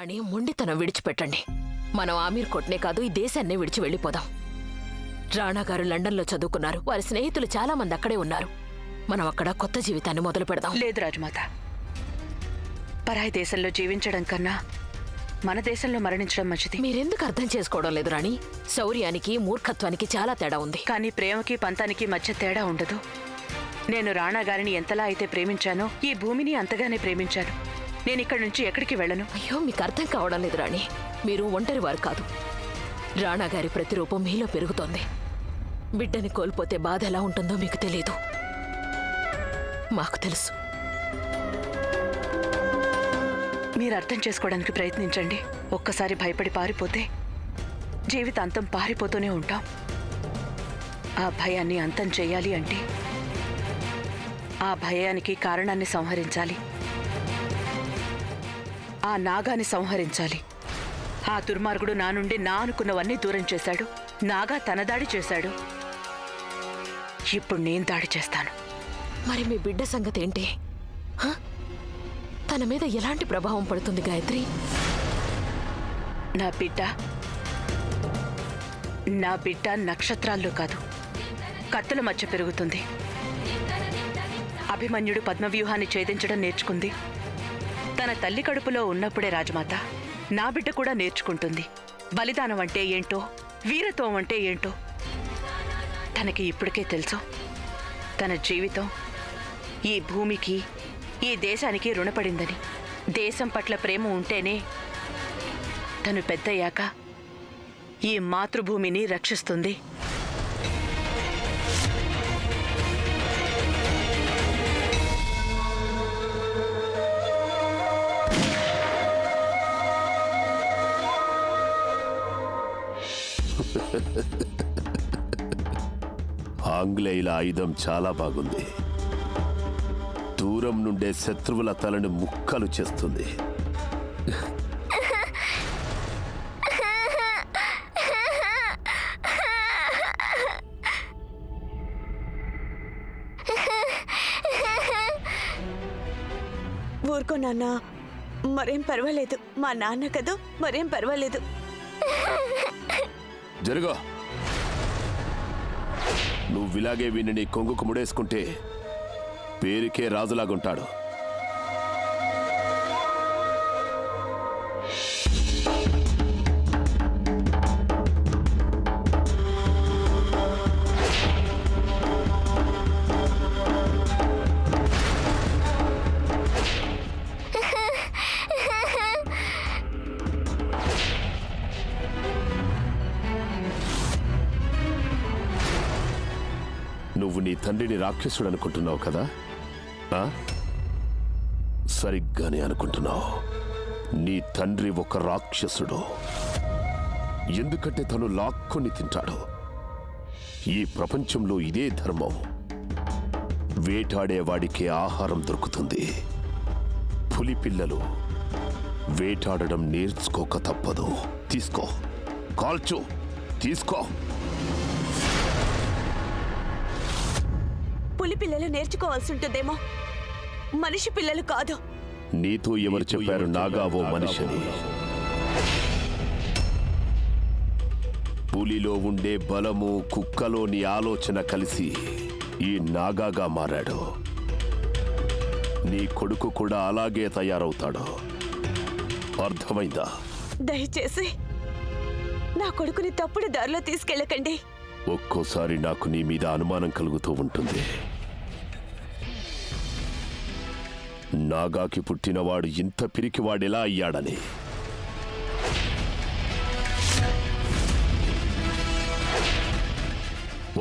రాణి మొండితనం విడిచిపెట్టండి. మనం ఆమీర్ కోట్నే కాదు, ఈ దేశాన్నే విడిచి వెళ్ళిపోదాం. రాణా గారు లండన్లో చదువుకున్నారు. వారి స్నేహితులు చాలా మంది అక్కడే ఉన్నారు. మనం అక్కడ కొత్త జీవితాన్ని మొదలు పెడదాం. లేదు రాజమాత, పరాయి దేశంలో జీవించడం కన్నా మన దేశంలో మరణించడం మంచిది. మీరెందుకు అర్థం చేసుకోవడం లేదు రాణి? శౌర్యానికి మూర్ఖత్వానికి చాలా తేడా ఉంది. కానీ ప్రేమకి పంతానికి మధ్య తేడా ఉండదు. నేను రాణా గారిని ఎంతలా అయితే ప్రేమించానో ఈ భూమిని అంతగానే ప్రేమించాను. నేను ఇక్కడి నుంచి ఎక్కడికి వెళ్ళను. అయ్యో, మీకు అర్థం కావడం లేదు రాణి. మీరు ఒంటరి వారు కాదు. రాణా గారి ప్రతిరూపం మీలో పెరుగుతోంది. బిడ్డని కోల్పోతే బాధ ఎలా ఉంటుందో మీకు తెలీదు. మాకు తెలుసు. మీరు అర్థం చేసుకోవడానికి ప్రయత్నించండి. ఒక్కసారి భయపడి పారిపోతే జీవితాంతం పారిపోతూనే ఉంటాం. ఆ భయాన్ని అంతం చేయాలి అంటే ఆ భయానికి కారణాన్ని సంహరించాలి. ఆ నాగాని సంహరించాలి. ఆ దుర్మార్గుడు నా నుండి నా అనుకున్నవన్నీ దూరం చేశాడు. నాగా తన దాడి చేశాడు. ఇప్పుడు నేను దాడి చేస్తాను. మరి మీ బిడ్డ సంగతి ఏంటి? తన మీద ఎలాంటి ప్రభావం పడుతుంది గాయత్రి? నా బిడ్డ నక్షత్రాల్లో కాదు, కత్తుల మధ్య పెరుగుతుంది. అభిమన్యుడు పద్మవ్యూహాన్ని ఛేదించడం నేర్చుకుంది తన తల్లి కడుపులో ఉన్నప్పుడే రాజమాత. నా బిడ్డ కూడా నేర్చుకుంటుంది బలిదానం అంటే ఏంటో, వీరత్వం అంటే ఏంటో. తనకి ఇప్పటికే తెలుసు. తన జీవితం ఈ భూమికి, ఈ దేశానికి రుణపడిందని. దేశం పట్ల ప్రేమ ఉంటేనే తను పెద్దయ్యాక ఈ మాతృభూమిని రక్షిస్తుంది. ఆంగ్లేయుల ఆయుధం చాలా బాగుంది. దూరం నుండే శత్రువుల తలని ముక్కలు చేస్తుంది. ఊరుకో నాన్న, మరేం పర్వాలేదు. మా నాన్న కదూ, మరేం పర్వాలేదు. జరుగో. నువ్విలాగే వీణ్ణి కొంగుకు ముడేసుకుంటే పేరుకే రాజులాగుంటాడు. నువ్వు నీ తండ్రిని రాక్షసుడు అనుకుంటున్నావు కదా? సరిగ్గానే అనుకుంటున్నావు. నీ తండ్రి ఒక రాక్షసుడు. ఎందుకంటే తను లాక్కొని తింటాడు. ఈ ప్రపంచంలో ఇదే ధర్మం. వేటాడేవాడికి ఆహారం దొరుకుతుంది. పులి పిల్లలు వేటాడడం నేర్చుకోక తప్పదు. తీసుకో, కాల్చు, తీసుకో. పులి పిల్లలు నేర్చుకోవాల్సి ఉంటుందేమో, మనిషి పిల్లలు కాదు. నీతో ఎవరు చెప్పారు నాగావో మనిషిని? పులిలో ఉండే బలము, కుక్కలోని ఆలోచన కలిసి ఈ నాగాగా మారాడు. నీ కొడుకు కూడా అలాగే తయారవుతాడు. అర్థమైందా? దయచేసి నా కొడుకుని తప్పుడు దారిలో తీసుకెళ్ళకండి. ఒక్కోసారి నాకు నీ మీద అనుమానం కలుగుతూ ఉంటుంది. నాగాకి పుట్టినవాడు ఇంత పిరికివాడెలా అయ్యాడని.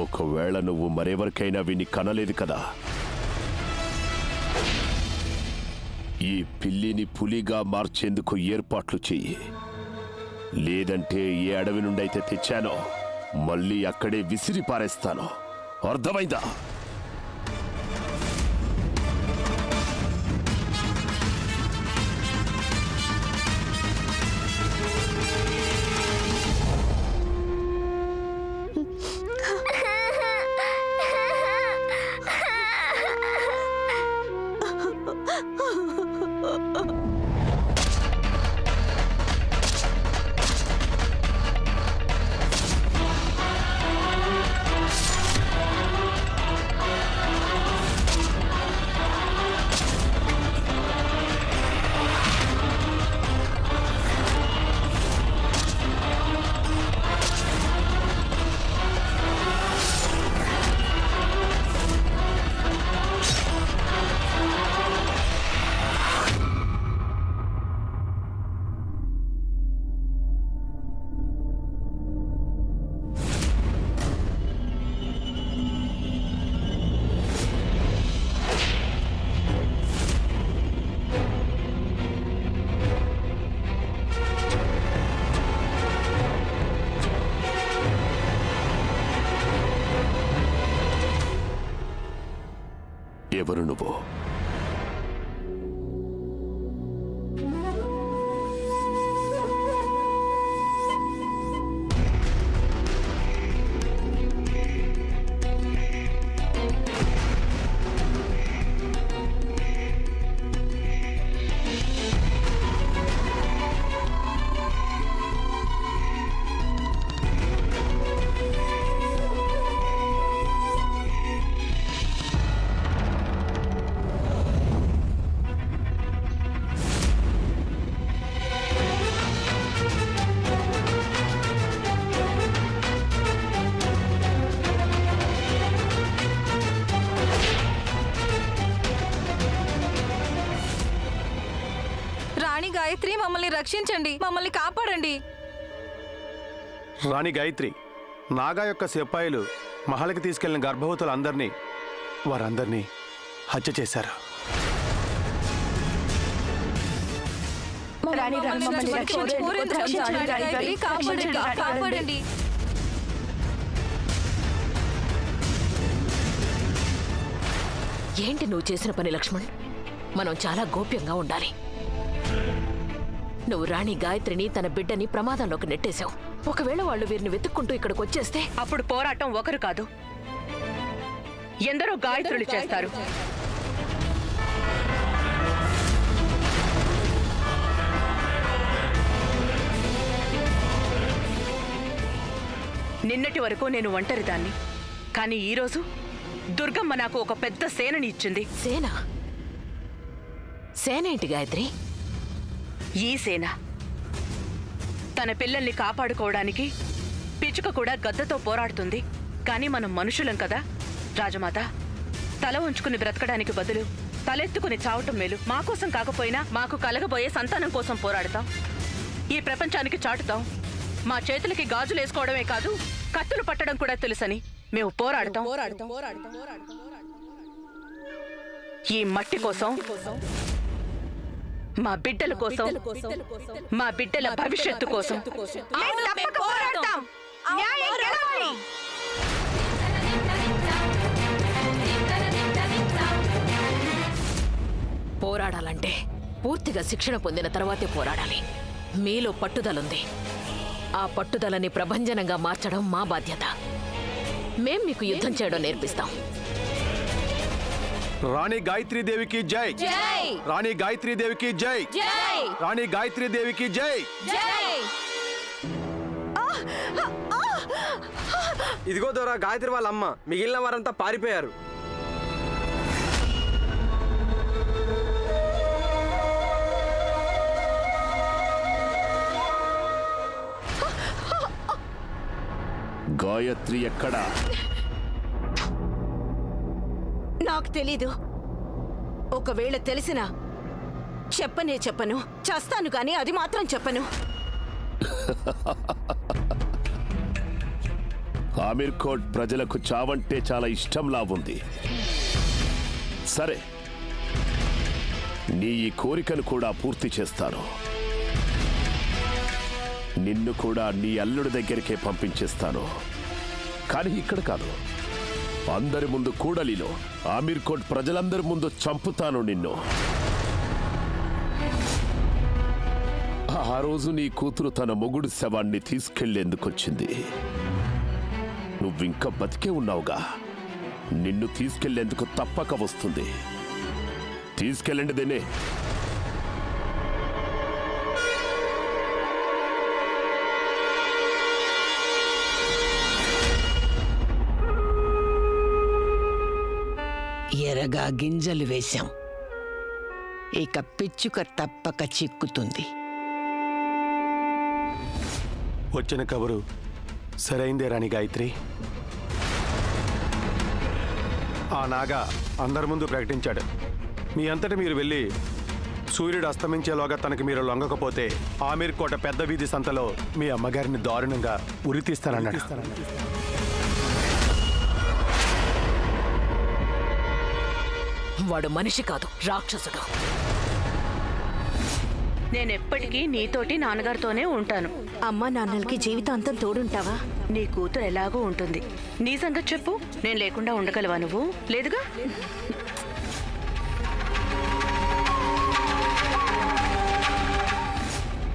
ఒకవేళ నువ్వు మరెవరికైనా విని కనలేదు కదా? ఈ పిల్లిని పులిగా మార్చేందుకు ఏర్పాట్లు చెయ్యి. లేదంటే ఏ అడవి నుండైతే తెచ్చానో మళ్ళీ అక్కడే విసిరి పారేస్తాను. అర్థమైందా? ఎవరు నువ్వు? రాణి గాయత్రి, మమ్మల్ని రక్షించండి, మమ్మల్ని కాపాడండి. రాణి గాయత్రి, నాగా యొక్క సిపాయిలు మహల్కి తీసుకెళ్లిన గర్భవతులందరినీ వారందరినీ హత్య చేశారు. కాపాడండి. ఏంటి నువ్వు చేసిన పని లక్ష్మణ్? మనం చాలా గోప్యంగా ఉండాలి. నువ్వు రాణి గాయత్రిని, తన బిడ్డని ప్రమాదంలోకి నెట్టేశావు. ఒకవేళ వాళ్ళు వీరిని వెతుక్కుంటూ ఇక్కడికి వచ్చేస్తే అప్పుడు పోరాటం ఒకరు కాదు, ఎందరో గాయత్రులు చేస్తారు. నిన్నటి వరకు నేను ఒంటరిదాన్ని, కానీ ఈరోజు దుర్గమ్మ నాకు ఒక పెద్ద సేనని ఇచ్చింది. సేన? సేన ఏంటి గాయత్రి? ఈ సేన తన పిల్లల్ని కాపాడుకోవడానికి పిచ్చుక కూడా గద్దతో పోరాడుతుంది. కానీ మనం మనుషులం కదా రాజమాత, తల ఉంచుకుని బ్రతకడానికి బదులు తలెత్తుకుని చావటం మేలు. మా కోసం కాకపోయినా మాకు కలగబోయే సంతానం కోసం పోరాడతాం, ఈ ప్రపంచానికి చాటుతాం. మా చేతులకి గాజులు వేసుకోవడమే కాదు, కత్తులు పట్టడం కూడా తెలుసని మేము పోరాడతాం. ఈ మట్టి కోసం, మా బిడ్డల కోసం, మా బిడ్డల భవిష్యత్తు కోసం పోరాడాలంటే పూర్తిగా శిక్షణ పొందిన తర్వాతే పోరాడాలి. మీలో పట్టుదలుంది. ఆ పట్టుదలని ప్రభంజనంగా మార్చడం మా బాధ్యత. మేం మీకు యుద్ధం చేయడం నేర్పిస్తాం. రాణి గాయత్రీ దేవికి జై! రాణి గాయత్రీ దేవికి జై! రాణి గాయత్రీ దేవికి జై! ఇదిగో దొరా గాయత్రి వాళ్ళ అమ్మ. మిగిలిన వారంతా పారిపోయారు. గాయత్రి ఎక్కడా? నాకు తెలీదు. ఒకవేళ తెలిసినా చెప్పను. చేస్తాను కానీ అది మాత్రం చెప్పను. ఆమీర్ కోట్ ప్రజలకు చావంటే చాలా ఇష్టంలా ఉంది. సరే, నీ ఈ కోరికను కూడా పూర్తి చేస్తాను. నిన్ను కూడా నీ అల్లుడి దగ్గరికే పంపించేస్తాను. కానీ ఇక్కడ కాదు, అందరి ముందు కూడలిలో ఆమీర్ కోట్ ప్రజలందరి ముందు చంపుతాను నిన్ను. ఆ రోజు నీ కూతురు తన మొగుడు శవాన్ని తీసుకెళ్లేందుకొచ్చింది. నువ్వింకా బతికే ఉన్నావుగా, నిన్ను తీసుకెళ్లేందుకు తప్పక వస్తుంది. తీసుకెళ్ళండి దేనే. ఎరగా గింజలు వేశాం. ఇక పిచ్చుక తప్పక చిక్కుతుంది. వచ్చిన కబురు సరైందే రాణి గాయత్రి. ఆ నాగా అందరి ముందు ప్రకటించాడు, మీ అంతటి మీరు వెళ్ళి సూర్యుడు అస్తమించేలోగా తనకి మీరు లొంగకపోతే ఆమీర్ కోట పెద్ద వీధి సంతలో మీ అమ్మగారిని దారుణంగా ఉరితీస్తానన్నాడు. వాడు మనిషి కాదు, రాక్షసుడు. నేనెప్పటికీ నీతోటి నాన్నగారితోనే ఉంటాను. అమ్మా నాన్నలకి జీవితాంతం తోడుంటావా? నీ కూతురు ఎలాగో ఉంటుంది. నీ సంగతి చెప్పు. నేను లేకుండా ఉండగలవా నువ్వు? లేదుగా.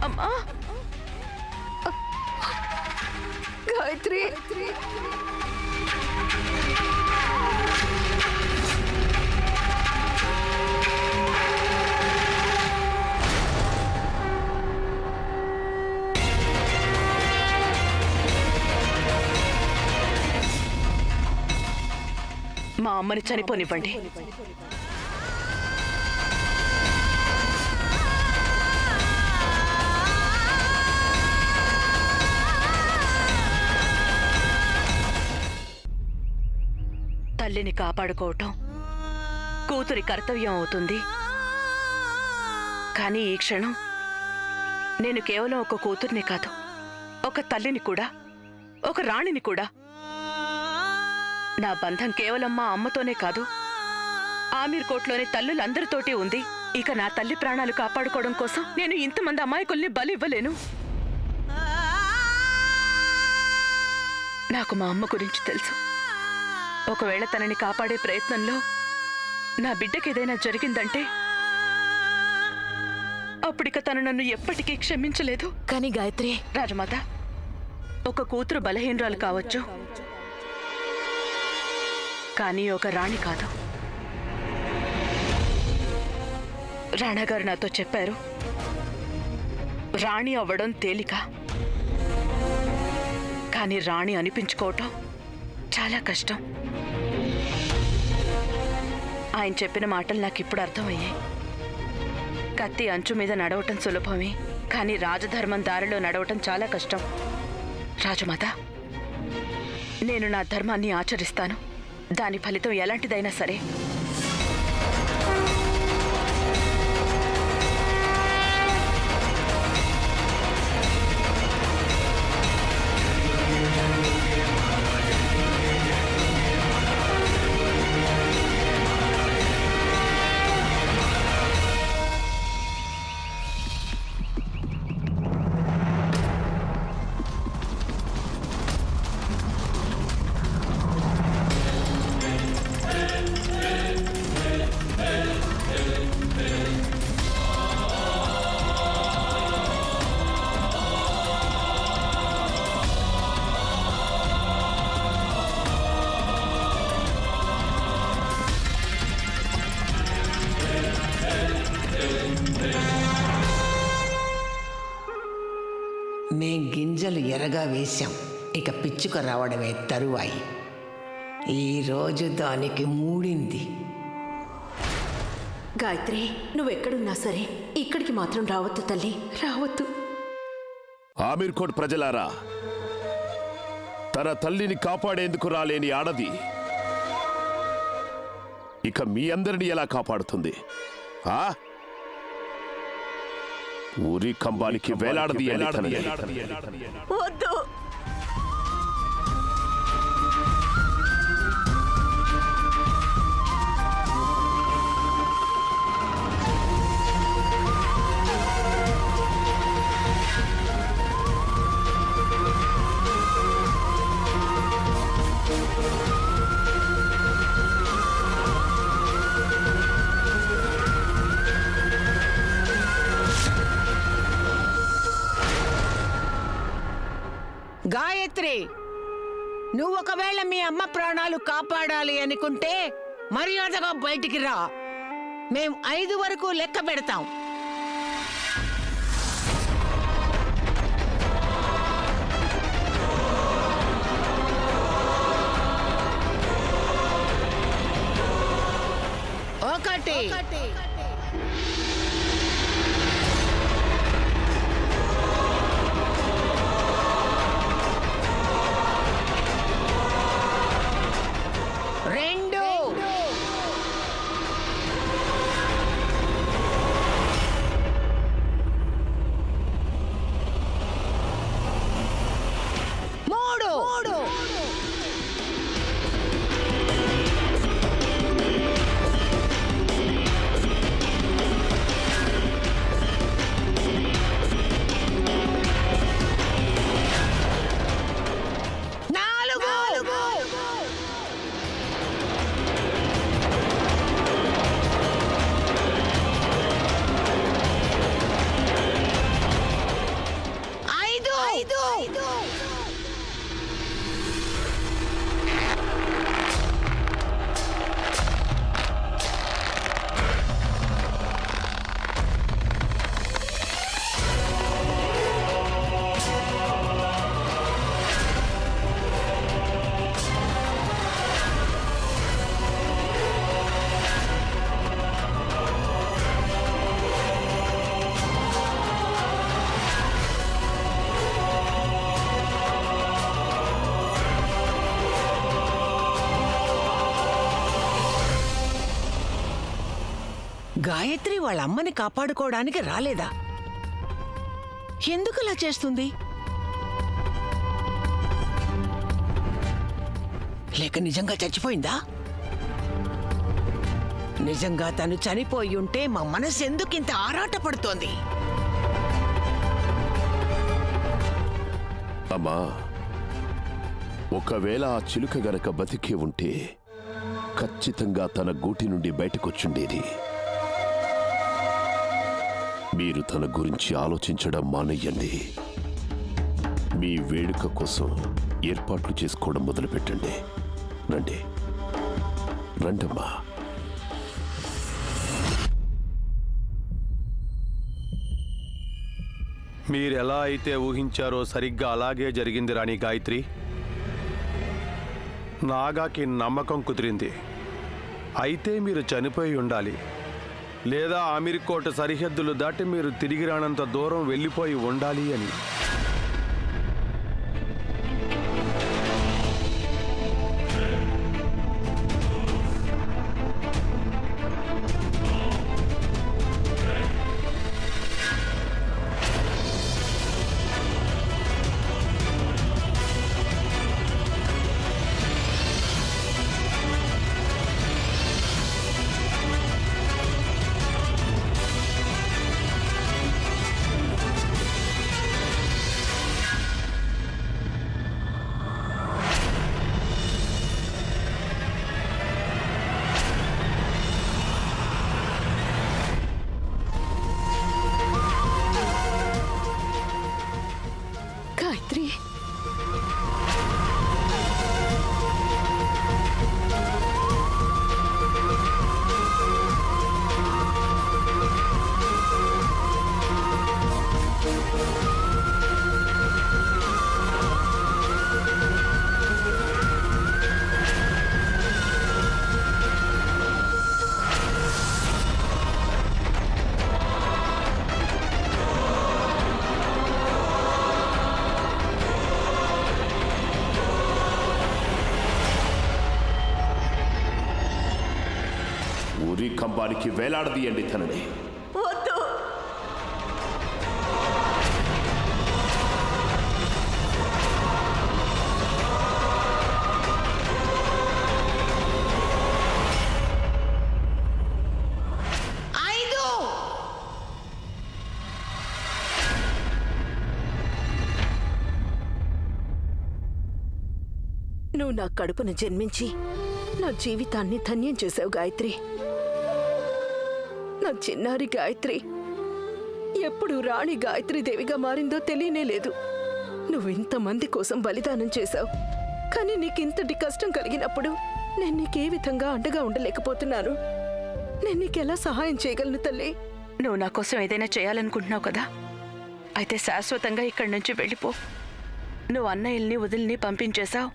అమ్మా గాయత్రి మా అమ్మని చనిపోనివ్వండి. తల్లిని కాపాడుకోవటం కూతురి కర్తవ్యం అవుతుంది. కానీ ఈ క్షణం నేను కేవలం ఒక కూతుర్ని కాదు, ఒక తల్లిని కూడా, ఒక రాణిని కూడా. నా బంధం కేవలం మా అమ్మతోనే కాదు, ఆమీర్ కోట్లోని తల్లులందరితోటి ఉంది. ఇక నా తల్లి ప్రాణాలు కాపాడుకోవడం కోసం నేను ఇంతమంది అమాయకుల్ని బలి ఇవ్వలేను. నాకు మా అమ్మ గురించి తెలుసు. ఒకవేళ తనని కాపాడే ప్రయత్నంలో నా బిడ్డకి ఏదైనా జరిగిందంటే అప్పుడిక తను నన్ను ఎప్పటికీ క్షమించలేదు. కానీ గాయత్రి, రాజమాత, ఒక కూతురు బలహీనరాలు కావచ్చు, కానీ ఒక రాణి కాదు. రాణాగారు నాతో చెప్పారు, రాణి అవ్వడం తేలిక, కానీ రాణి అనిపించుకోవటం చాలా కష్టం. ఆయన చెప్పిన మాటలు నాకు ఇప్పుడు అర్థమయ్యాయి. కత్తి అంచు మీద నడవటం సులభమే, కానీ రాజధర్మం దారిలో నడవటం చాలా కష్టం. రాజమాత, నేను నా ధర్మాన్ని ఆచరిస్తాను. దాని ఫలితం ఎలాంటిదైనా సరే. మేం గింజలు ఎరగా వేశాం, ఇక పిచ్చుక రావడమే తరువాయి. ఈరోజు దానికి మూడింది. గాయత్రి, నువ్వెక్కడున్నా సరే ఇక్కడికి మాత్రం రావద్దు తల్లి, రావద్దు. ఆమీర్ కోట్ ప్రజలారా, తన తల్లిని కాపాడేందుకు రాలేని ఆడది ఇక మీ అందరిని ఎలా కాపాడుతుంది? ఆ ఊరి కంబానికి వేలాడది వద్దు. గాయత్రి, నువ్వు ఒకవేళ మీ అమ్మ ప్రాణాలు కాపాడాలి అనుకుంటే మర్యాదగా బయటికి రా. మేం 5 వరకు లెక్క పెడతాం. ఒకటి, 2, 3. గాయత్రి వాళ్ళ అమ్మని కాపాడుకోవడానికి రాలేదా? ఎందుకు అలా చేస్తుంది? లేక నిజంగా చచ్చిపోయిందా? నిజంగా తను చనిపోయి ఉంటే మా మనసు ఎందుకు ఇంత ఆరాటపడుతోంది? అమ్మా, ఒకవేళ ఆ చిలుక గనక బతికే ఉంటే ఖచ్చితంగా తన గూటి నుండి బయటకొచ్చుండేది. మీరు తన గురించి ఆలోచించడం మానేయండి. మీ వేడుక కోసం ఏర్పాట్లు చేసుకోవడం మొదలుపెట్టండి. రండి, రండమ్మా. మీరెలా అయితే ఊహించారో సరిగ్గా అలాగే జరిగింది రాణి గాయత్రి. నాగాకి నమ్మకం కుదిరింది. అయితే మీరు చనిపోయి ఉండాలి, లేదా ఆమీర్ కోట సరిహద్దులు దాటి మీరు తిరిగి రానంత దూరం వెళ్ళిపోయి ఉండాలి అని. గాయత్రి, ఉరి కంబానికి వేలాడదీయండి తనని. వద్దు. నువ్వు నా కడుపున జన్మించి నా జీవితాన్ని ధన్యం చేశావు గాయత్రి. నా చిన్నారి గాయత్రి ఎప్పుడు రాణి గాయత్రీదేవిగా మారిందో తెలియనే లేదు. నువ్వింతమంది కోసం బలిదానం చేశావు, కానీ నీకింతటి కష్టం కలిగినప్పుడు నేను నీకే విధంగా అండగా ఉండలేకపోతున్నాను. నేను నీకెలా సహాయం చేయగలను తల్లి? నువ్వు నా కోసం ఏదైనా చేయాలనుకుంటున్నావు కదా, అయితే శాశ్వతంగా ఇక్కడి నుంచి వెళ్ళిపో. నువ్వు అన్నయ్యల్ని వదిలిని పంపించేశావు,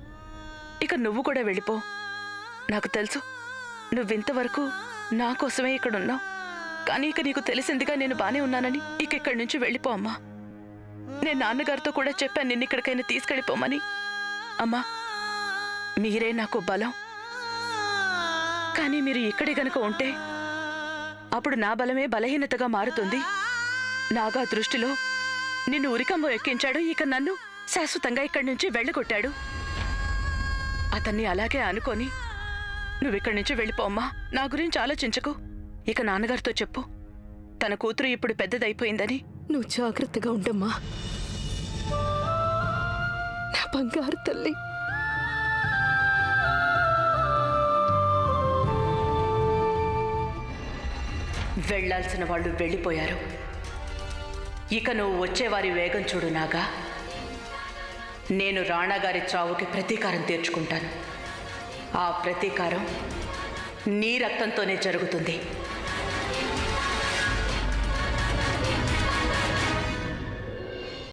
ఇక నువ్వు కూడా వెళ్ళిపో. నాకు తెలుసు నువ్వింతవరకు నా కోసమే ఇక్కడున్నావు, కానీ ఇక నీకు తెలిసిందిగా నేను బానే ఉన్నానని. ఇక ఇక్కడి నుంచి వెళ్ళిపో అమ్మా. నేను నాన్నగారితో కూడా చెప్పాను నిన్ను ఇక్కడికైనా తీసుకెళ్ళిపోమని. అమ్మా, మీరే నాకు బలం, కానీ మీరు ఇక్కడే గనుక ఉంటే అప్పుడు నా బలమే బలహీనతగా మారుతుంది. నాగా దృష్టిలో నిన్ను ఉరికంబం ఎక్కించాడు, ఇక నన్ను శాశ్వతంగా ఇక్కడి నుంచి వెళ్ళగొట్టాడు. అతన్ని అలాగే అనుకొని నువ్విక్కడి నుంచి వెళ్ళిపోమ్మా. నా గురించి ఆలోచించకు. ఇక నాన్నగారితో చెప్పు తన కూతురు ఇప్పుడు పెద్దదైపోయిందని. నువ్వు జాగ్రత్తగా ఉండమ్మా నా బంగారు తల్లి. వెళ్లాల్సిన వాళ్ళు వెళ్ళిపోయారు, ఇక నువ్వు వచ్చేవారి వేగం చూడు నాగా. నేను రాణాగారి చావుకి ప్రతీకారం తీర్చుకుంటాను. ఆ ప్రతీకారం నీ రక్తంతోనే జరుగుతుంది.